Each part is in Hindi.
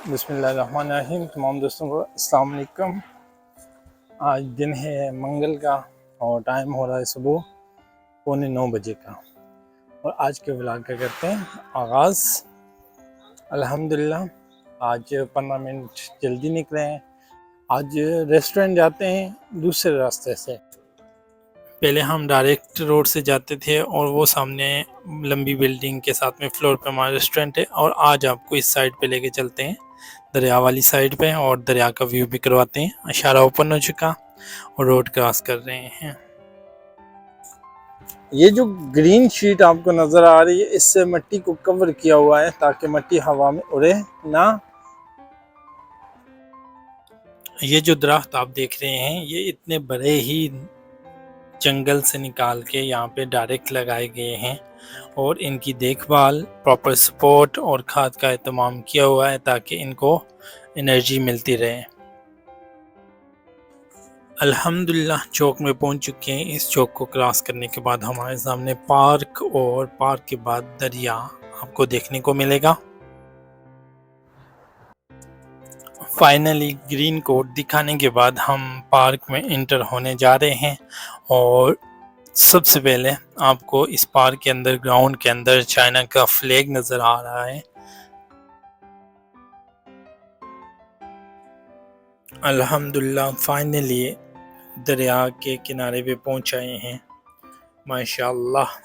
बिस्मिल्लाहिर्रहमानिर्रहीम। तमाम दोस्तों को अस्सलाम वालेकुम। आज दिन है मंगल का और टाइम हो रहा है सुबह 8:45 का। और आज के व्लॉग का करते हैं आगाज़। अल्हम्दुलिल्लाह आज 15 मिनट जल्दी निकले हैं। आज रेस्टोरेंट जाते हैं दूसरे रास्ते से। पहले हम डायरेक्ट रोड से जाते थे और वो सामने लंबी बिल्डिंग के साथ में फ्लोर पे हमारा रेस्टोरेंट है। और आज आपको इस साइड पे लेके चलते हैं, दरिया वाली साइड पे, और दरिया का व्यू भी करवाते हैं। इशारा ओपन हो चुका और रोड क्रॉस कर रहे हैं। ये जो ग्रीन शीट आपको नज़र आ रही है, इससे मिट्टी को कवर किया हुआ है ताकि मिट्टी हवा में उड़े ना। ये जो दरख्त आप देख रहे हैं, ये इतने बड़े ही जंगल से निकाल के यहाँ पे डायरेक्ट लगाए गए हैं और इनकी देखभाल, प्रॉपर सपोर्ट और खाद का एहतमाम किया हुआ है ताकि इनको एनर्जी मिलती रहे। अल्हम्दुलिल्लाह चौक में पहुंच चुके हैं। इस चौक को क्रॉस करने के बाद हमारे सामने पार्क और पार्क के बाद दरिया आपको देखने को मिलेगा। फाइनली ग्रीन कोट दिखाने के बाद हम पार्क में इंटर होने जा रहे हैं। और सबसे पहले आपको इस पार्क के अंदर, ग्राउंड के अंदर, चाइना का फ्लैग नज़र आ रहा है। अल्हम्दुलिल्लाह फाइनली दरिया के किनारे पे पहुंच आए हैं। माशाल्लाह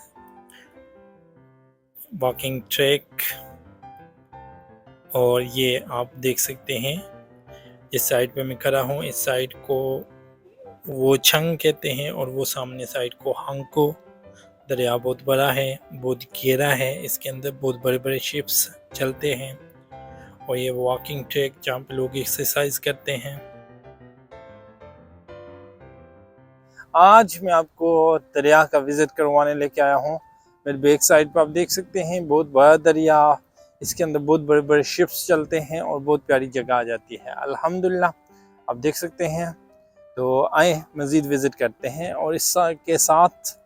वॉकिंग ट्रैक, और ये आप देख सकते हैं इस साइड पे मैं खड़ा हूँ। इस साइड को वो छंग कहते हैं और वो सामने साइड को हंको। दरिया बहुत बड़ा है, बहुत गहरा है, इसके अंदर बहुत बड़े बड़े शिप्स चलते हैं। और ये वॉकिंग ट्रैक जहाँ पे लोग एक्सरसाइज करते हैं। आज मैं आपको दरिया का विजिट करवाने लेके आया हूँ। मेरे बैक साइड पर आप देख सकते हैं बहुत बड़ा दरिया, इसके अंदर बहुत बड़े बड़े शिप्स चलते हैं और बहुत प्यारी जगह आ जाती है। अल्हम्दुलिल्लाह आप देख सकते हैं। तो आए मज़ीद विज़िट करते हैं और इस के साथ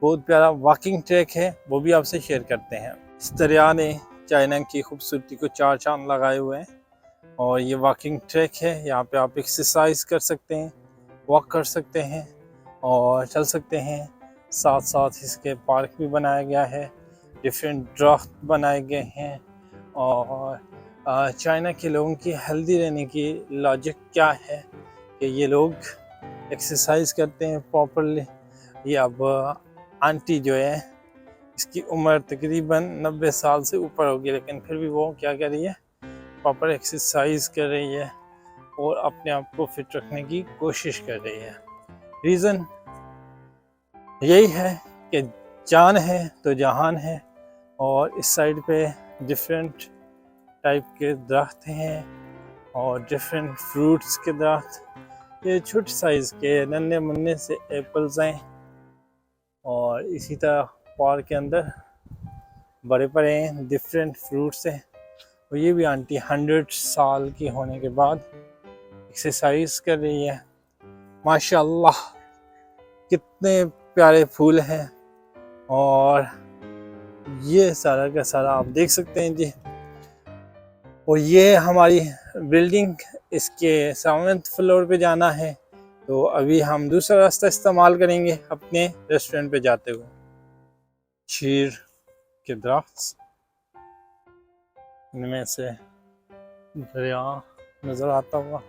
बहुत प्यारा वॉकिंग ट्रैक है, वो भी आपसे शेयर करते हैं। इस दरिया ने चाइना की खूबसूरती को चार चांद लगाए हुए हैं। और ये वॉकिंग ट्रैक है, यहाँ पे आप एक्सरसाइज कर सकते हैं, वॉक कर सकते हैं और चल सकते हैं। साथ साथ इसके पार्क भी बनाया गया है, डिफरेंट दरख्त बनाए गए हैं। और चाइना के लोगों की हेल्दी रहने की लॉजिक क्या है कि ये लोग एक्सरसाइज करते हैं प्रॉपरली। ये अब आंटी जो है, इसकी उम्र तकरीबन 90 साल से ऊपर होगी, लेकिन फिर भी वो क्या कर रही है, प्रॉपर एक्सरसाइज कर रही है और अपने आप को फिट रखने की कोशिश कर रही है। रीज़न यही है कि जान है तो जहान है। और इस साइड पे डिफरेंट टाइप के दरख्त हैं और डिफरेंट फ्रूट्स के दरख्त। ये छोटे साइज़ के नन्हे मुन्ने से एप्पल्स हैं। और इसी तरह पार्क के अंदर बड़े बड़े हैं, डिफरेंट फ्रूट्स हैं। और ये भी आंटी 100 साल की होने के बाद एक्सरसाइज कर रही है। माशाल्लाह कितने प्यारे फूल हैं। और ये सारा का सारा आप देख सकते हैं जी। और ये हमारी बिल्डिंग, इसके 7वें फ्लोर पे जाना है, तो अभी हम दूसरा रास्ता इस्तेमाल करेंगे अपने रेस्टोरेंट पे जाते हुए। चीर के दरख्त, इनमें से दरिया नज़र आता हुआ।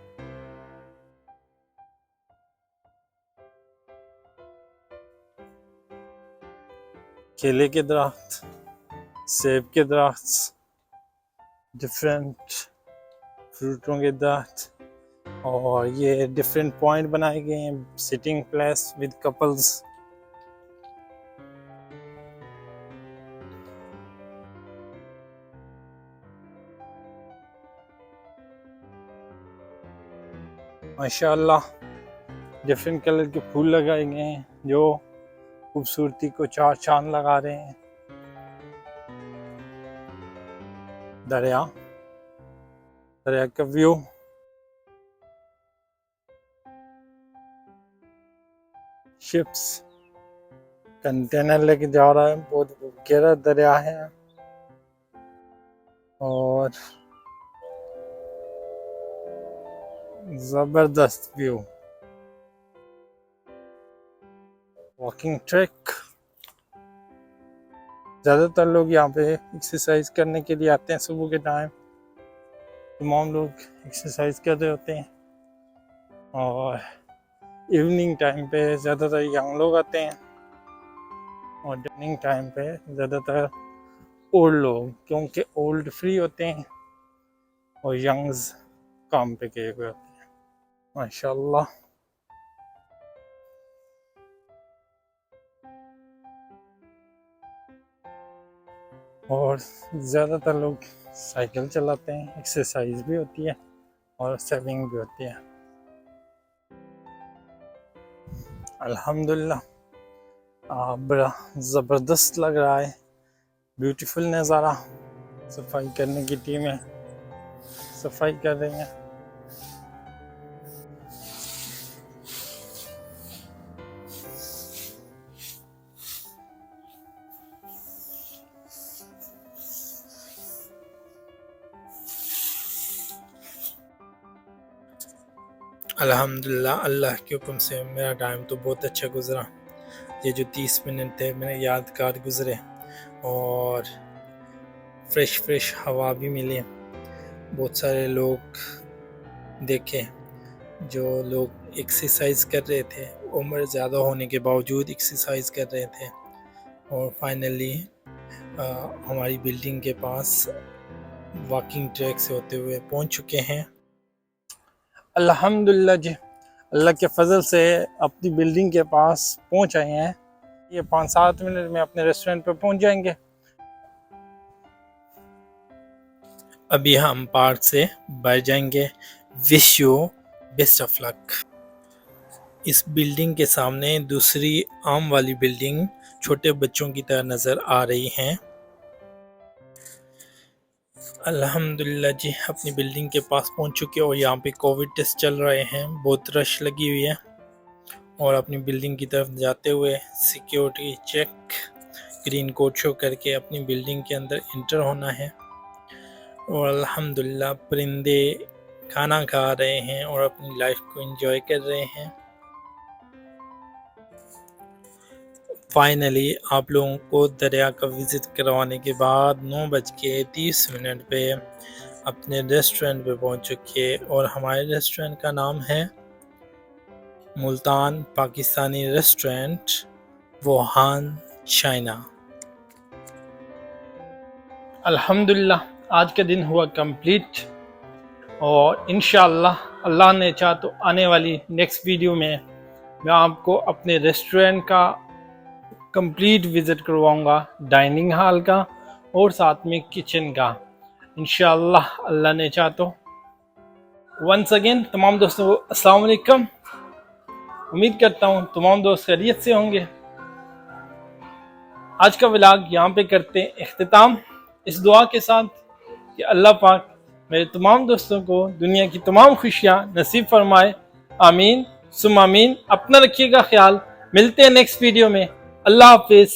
केले के दरख्त, सेब के दरख्त, डिफरेंट फ्रूटों के दरख्त। और ये डिफरेंट पॉइंट बनाए गए हैं, सिटिंग प्लेस विद कपल्स। माशाल्लाह डिफरेंट कलर के फूल लगाए गए हैं जो खूबसूरती को चार चांद लगा रहे हैं। दरिया, दरिया का व्यू, शिप्स, कंटेनर लेके जा रहा है, बहुत गहरा दरिया है। और जबरदस्त व्यू। वॉकिंग ट्रैक, ज़्यादातर लोग यहाँ पे एक्सरसाइज करने के लिए आते हैं सुबह के टाइम। तमाम लोग एक्सरसाइज कर रहे होते हैं और इवनिंग टाइम पे ज़्यादातर यंग लोग आते हैं और डिनिंग टाइम पे ज़्यादातर ओल्ड लोग, क्योंकि ओल्ड फ्री होते हैं और यंग्स काम पे गए हुए होते हैं। माशाल्लाह। और ज़्यादातर लोग साइकिल चलाते हैं, एक्सरसाइज भी होती है और सेविंग भी होती है। अल्हम्दुलिल्लाह बड़ा ज़बरदस्त लग रहा है, ब्यूटीफुल नज़ारा। सफाई करने की टीमें सफाई कर रही हैं। अल्हम्दुलिल्लाह, अल्लाह के हुक्म से मेरा टाइम तो बहुत अच्छा गुज़रा। ये जो 30 मिनट थे मेरे यादगार गुज़रे और फ्रेश हवा भी मिली। बहुत सारे लोग देखे जो लोग एक्सरसाइज कर रहे थे, उम्र ज़्यादा होने के बावजूद एक्सरसाइज कर रहे थे। और फाइनली हमारी बिल्डिंग के पास वॉकिंग ट्रैक से होते हुए पहुंच चुके हैं। अल्हम्दुलिल्लाह जी, अल्लाह के फजल से अपनी बिल्डिंग के पास पहुंच आए हैं। ये 5-7 मिनट में अपने रेस्टोरेंट पे पहुंच जाएंगे। अभी हम पार्क से बाहर जाएंगे। Wish you best of luck. इस बिल्डिंग के सामने दूसरी आम वाली बिल्डिंग छोटे बच्चों की तरह नज़र आ रही हैं। अल्हम्दुलिल्लाह जी, अपनी बिल्डिंग के पास पहुंच चुके और यहाँ पे कोविड टेस्ट चल रहे हैं, बहुत रश लगी हुई है। और अपनी बिल्डिंग की तरफ जाते हुए security check, green code show करके अपनी बिल्डिंग के अंदर इंटर होना है। और अल्हम्दुलिल्लाह परिंदे खाना खा रहे हैं और अपनी लाइफ को एंजॉय कर रहे हैं। फाइनली आप लोगों को दरिया का विज़िट करवाने के बाद 9:30 पे अपने रेस्टोरेंट पे पहुंच चुके और हमारे रेस्टोरेंट का नाम है Multan Pakistani restaurant, Wuhan, China. अल्हम्दुलिल्लाह आज का दिन हुआ कंप्लीट और इंशाअल्लाह अल्लाह ने चाहा तो आने वाली नेक्स्ट वीडियो में मैं आपको अपने रेस्टोरेंट का कंप्लीट विज़िट करवाऊंगा, डाइनिंग हॉल का और साथ में किचन का, इंशाअल्लाह अल्लाह ने चाहा तो। वंस अगेन तमाम दोस्तों को अस्सलाम वालेकुम। उम्मीद करता हूँ तमाम दोस्त खैरियत से होंगे। आज का व्लॉग यहाँ पे करते हैं इख्तिताम, इस दुआ के साथ कि अल्लाह पाक मेरे तमाम दोस्तों को दुनिया की तमाम खुशियाँ नसीब फरमाए। आमीन सुम आमीन। अपना रखिएगा ख्याल। मिलते हैं नेक्स्ट वीडियो में। अल्लाह हाफिज़।